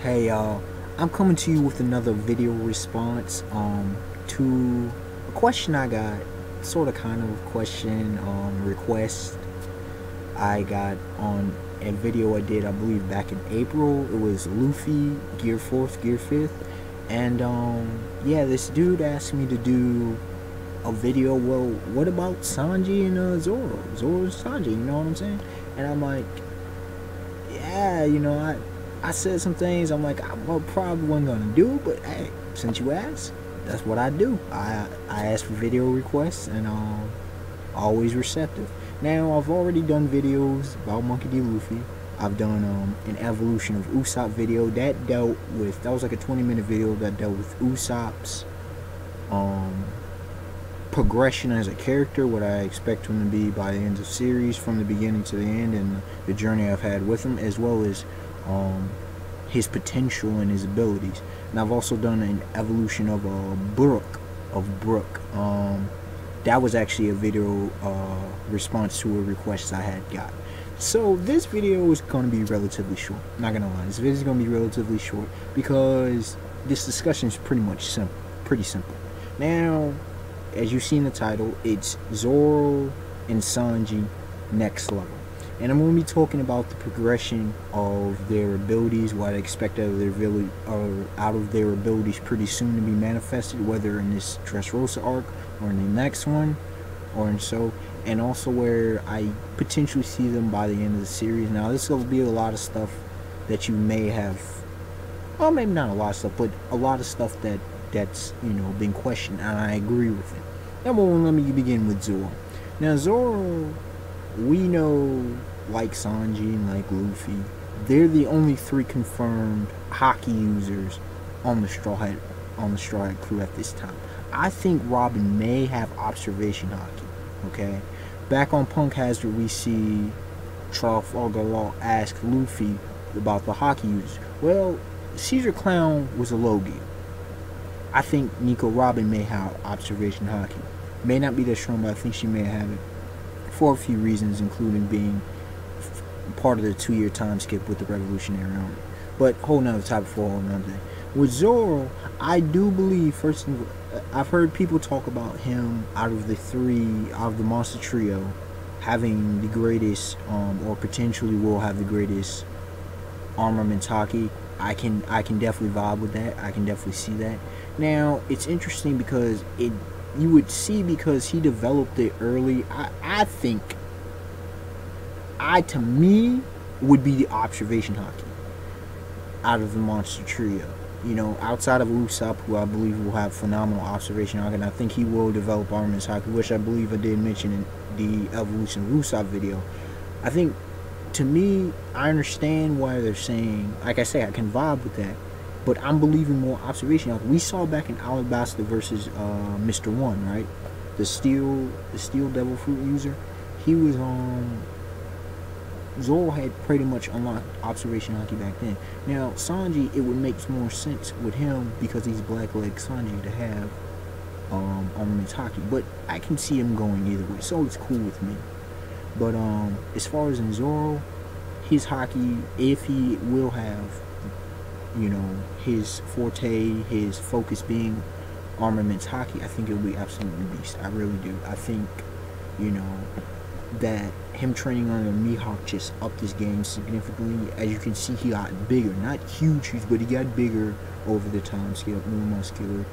Hey y'all, I'm coming to you with another video response to a question I got, sort of kind of question request I got on a video I did, I believe back in April. It was Luffy, Gear 4th, Gear 5th, and yeah, this dude asked me to do a video. Well, what about Sanji and Zoro? Zoro and Sanji, you know what I'm saying? And I'm like, yeah, I said some things. I'm like, I probably wasn't gonna do it, but hey, since you asked, that's what I do. I ask for video requests and always receptive. Now I've already done videos about Monkey D. Luffy. I've done an evolution of Usopp video that was like a 20-minute video that dealt with Usopp's progression as a character, what I expect him to be by the end of the series, from the beginning to the end, and the journey I've had with him, as well as his potential and his abilities. And I've also done an evolution of Brook. That was actually a video response to a request I had got. So this video is going to be relatively short. Not gonna lie, this video is going to be relatively short because this discussion is pretty simple. Now, as you see in the title, it's Zoro and Sanji next level. And I'm going to be talking about the progression of their abilities, what I expect out of their abilities pretty soon to be manifested, whether in this Dressrosa arc or in the next one, and also where I potentially see them by the end of the series. Now, this will be a lot of stuff that you may have, well, maybe not a lot of stuff, but a lot of stuff that's been questioned, and I agree with it. Number one, let me begin with Zoro. Now, Zoro, we know, like Sanji and like Luffy, they're the only 3 confirmed hockey users on the Straw Hat crew at this time. I think Robin may have observation hockey. Okay, back on Punk Hazard, we see Trafalgar Law ask Luffy about the hockey users. Well, Caesar Clown was a Logie. I think Nico Robin may have observation hockey. May not be that strong, but I think she may have it for a few reasons, including being part of the 2-year time skip with the Revolutionary Army. But whole nother topic for a whole nother day. With Zoro, I do believe, first of all, I've heard people talk about him out of the Monster Trio, having the greatest, or potentially will have the greatest armaments hockey. I can definitely vibe with that. I can definitely see that. Now, it's interesting because you would see, because he developed it early. I think, to me, would be the observation hockey out of the Monster Trio. Outside of Usopp, who I believe will have phenomenal observation hockey, and I think he will develop armaments hockey, which I believe I did mention in the evolution of Usopp video. I think, to me, I understand why they're saying, like I say, I can vibe with that, but I'm believing more observation hockey. We saw back in Alabasta versus Mr. One, right? The steel devil fruit user. He was Zoro had pretty much unlocked observation hockey back then. Now, Sanji, it would make more sense with him because he's Blackleg Sanji to have armaments hockey, but I can see him going either way, so it's cool with me. But as far as in Zoro, his hockey, if he will have, his forte, his focus being armaments hockey, I think it'll be absolutely beast. I really do. I think, that him training under Mihawk just upped his game significantly. As you can see, he got bigger. Not huge, but he got bigger over the time scale, more muscular.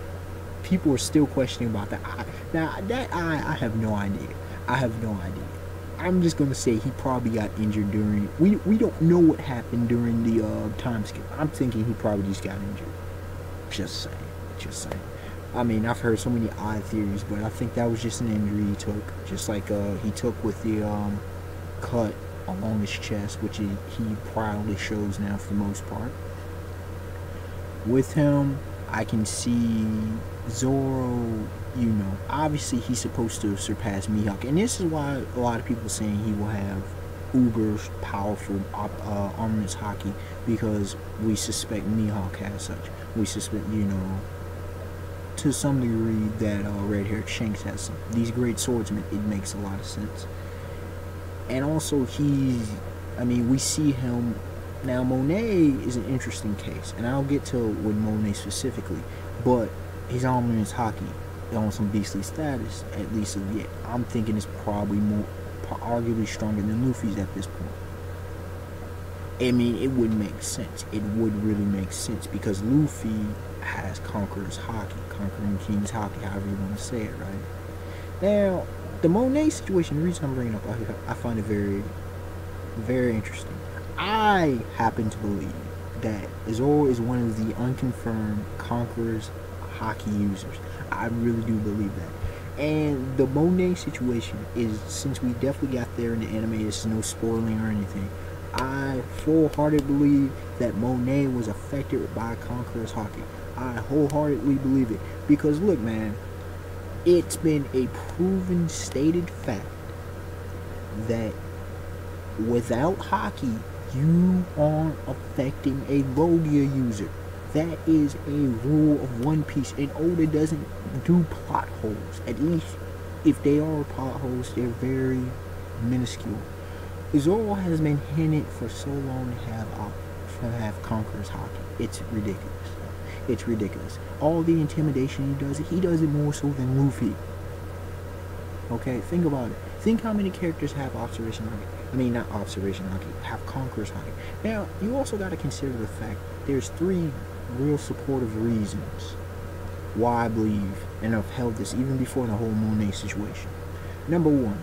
People are still questioning about the eye. Now, that eye, I have no idea. I'm just going to say he probably got injured during... We don't know what happened during the time skip. I'm thinking he probably just got injured. Just saying. I mean, I've heard so many odd theories, but I think that was just an injury he took. Just like he took with the cut along his chest, which he proudly shows now for the most part. With him, I can see Zoro, obviously he's supposed to surpass Mihawk. And this is why a lot of people are saying he will have uber powerful armaments hockey, because we suspect Mihawk has such. We suspect, to some degree, that red-haired Shanks has some. These great swordsmen, it makes a lot of sense. And also, we see him Now, Monet is an interesting case, and I'll get to with Monet specifically, but his armor is hockey on some beastly status, at least yet. I'm thinking it's probably more, arguably stronger than Luffy's at this point. I mean, it would make sense. It would really make sense because Luffy has Conqueror's Haki, Conquering King's Haki, however you want to say it, right? Now, the Monet situation, the reason I'm bringing it up, I find it very, very interesting. I happen to believe that Zoro is one of the unconfirmed Conqueror's Haki users. I really do believe that. And the Monet situation is, since we definitely got there in the anime, it's no spoiling or anything, I full-heartedly believe that Monet was affected by Conqueror's Haki. I wholeheartedly believe it. Because look, man, it's been a proven, stated fact that without Haki, you aren't affecting a Logia user. That is a rule of One Piece, and Oda doesn't do plot holes. At least, if they are plot holes, they're very minuscule. Zoro has been hinted for so long to have Conqueror's Haki. It's ridiculous. It's ridiculous. All the intimidation he does it more so than Luffy. Okay, think about it. Think how many characters have Observation Haki. I mean, not Observation Haki, have Conqueror's Haki. Now, you also got to consider the fact there's 3 real supportive reasons why I believe, and I've held this even before the whole Monet situation. Number 1,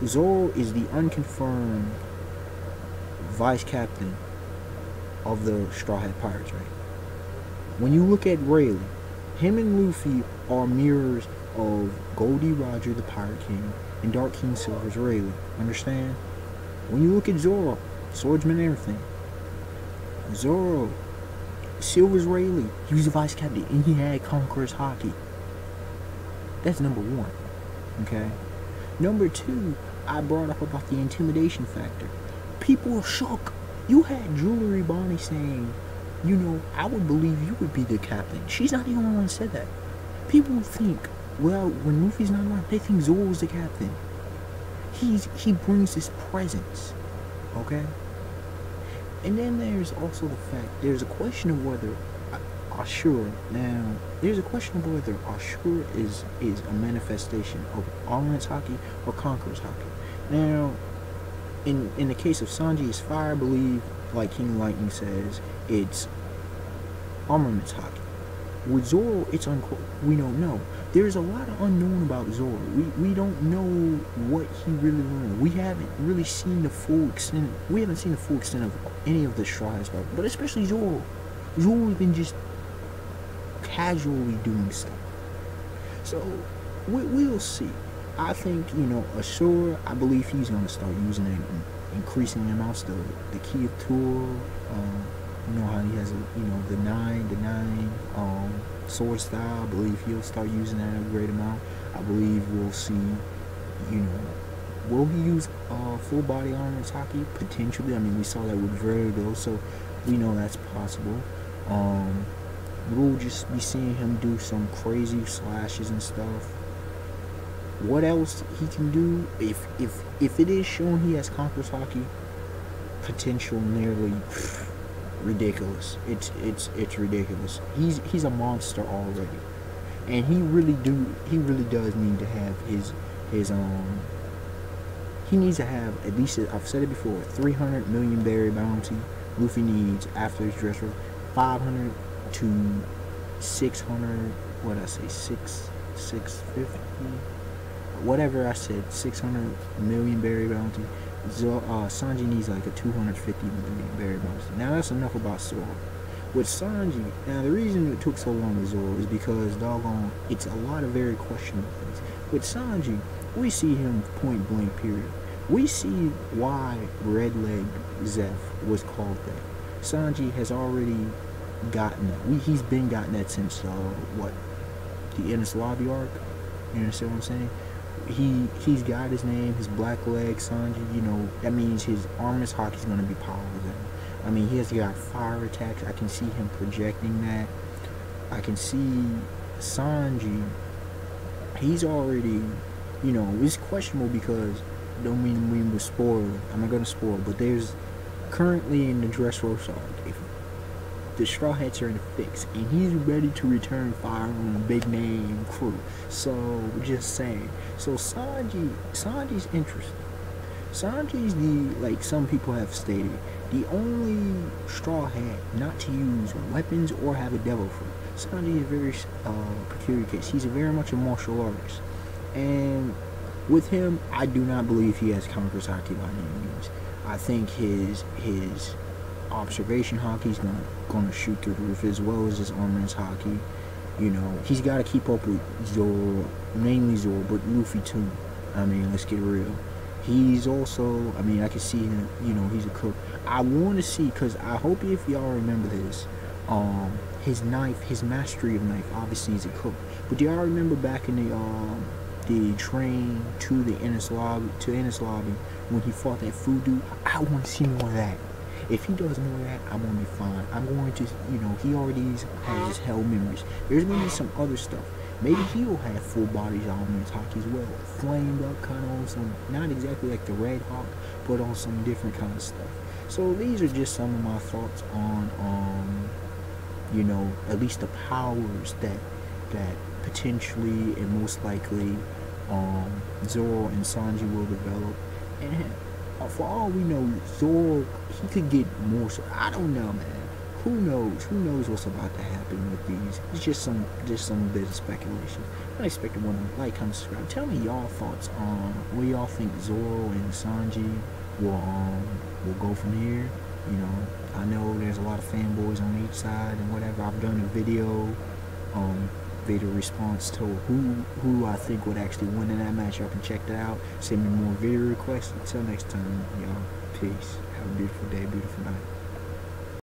Zoro is the unconfirmed vice captain of the Straw Hat Pirates, right? When you look at Rayleigh, him and Luffy are mirrors of Goldie Roger, the Pirate King, and Dark King Silver's Rayleigh. Understand? When you look at Zoro, swordsman and everything, Zoro, Silver's Rayleigh, he was the vice captain, and he had Conqueror's Haki. That's number 1. Okay? Number 2, I brought up about the intimidation factor. People are shook. You had Jewelry Bonnie saying, you know, I would believe you would be the captain. She's not the only one who said that. People think, well, when Luffy's not around, they think Zoro's the captain. He brings this presence. Okay? And then there's also the fact, there's a question of whether Ashura, now, there's a question of whether Ashura is a manifestation of Armor's Haki or Conqueror's Haki. Now, in the case of Sanji, it's fire, I believe, like King Lightning says, it's Armament's Haki. With Zoro, it's we don't know. There's a lot of unknown about Zoro. We don't know what he really learned. We haven't really seen the full extent. We haven't seen the full extent of any of the strides, but especially Zoro. Zoro's been just casually doing stuff. So we'll see. I think, you know, Ashura, I believe he's going to start using it in increasing amounts. The key of tool, you know how he has, the nine sword style. I believe he'll start using that in a great amount. I believe we'll see, will he use full body armor Haki? Potentially. I mean, we saw that with Virgo, so we know that's possible. We'll just be seeing him do some crazy slashes and stuff. What else he can do, if it is shown he has Conqueror's Haki, potential nearly ridiculous. It's ridiculous. He's a monster already, and he really does need to have his he needs to have at least, I've said it before, 300 million berry bounty. Luffy needs, after his dress robe, 500 to 600. What did I say? 650. Whatever I said, 600 million berry bounty. Sanji needs like a 250 million berry bounty. Now that's enough about Zoro. With Sanji, now the reason it took so long with Zoro is because, doggone, it's a lot of very questionable things. With Sanji, we see him point blank, period. We see why Red Leg Zeph was called that. Sanji has already gotten that. He's been gotten that since, the Ennis Lobby arc. You understand what I'm saying? He's got his name, his black leg, Sanji, that means his armor's Haki is going to be powerful then. I mean, he has got fire attacks. I can see him projecting that. I can see Sanji, he's already, it's questionable because, don't mean we spoil, I'm not going to spoil, but there's currently in the Dressrosa arc. The Straw Hats are in a fix, and he's ready to return fire on a big name crew. So, just saying. So Sanji's interesting. Sanji's like some people have stated, the only Straw Hat not to use weapons or have a devil fruit. Sanji is a very peculiar case. He's very much a martial artist. And with him, I do not believe he has Conqueror's Haki by any means. I think his observation Haki's gonna shoot through the roof, as well as his armor's Haki. You know, he's got to keep up with Zoro, mainly Zoro, but Luffy too. I mean, let's get real. He's also, I mean, I can see him, you know, he's a cook. I want to see, because I hope if y'all remember this, his knife, his mastery of knife, obviously he's a cook. But do y'all remember back in the train to the Ennis lobby, when he fought that food dude? I want to see more of that. If he does more of that, I'm going to be fine. I'm going to, you know, he already has his hell memories. There's going to be some other stuff. Maybe he'll have full body armor Haki as well. Flamed up kind of on some, not exactly like the Red Hawk, but on some different kind of stuff. So these are just some of my thoughts on, you know, at least the powers that potentially and most likely Zoro and Sanji will develop. And for all we know, Zoro, he could get more. So I don't know, man. Who knows? Who knows what's about to happen with these? It's just some bit of speculation. I expect everyone to like, comment, subscribe. Tell me y'all thoughts on where y'all think Zoro and Sanji will go from here. You know, I know there's a lot of fanboys on each side and whatever. I've done a video response to who I think would actually win in that match. Y'all can check that out. Send me more video requests. Until next time, y'all. Peace. Have a beautiful day, beautiful night.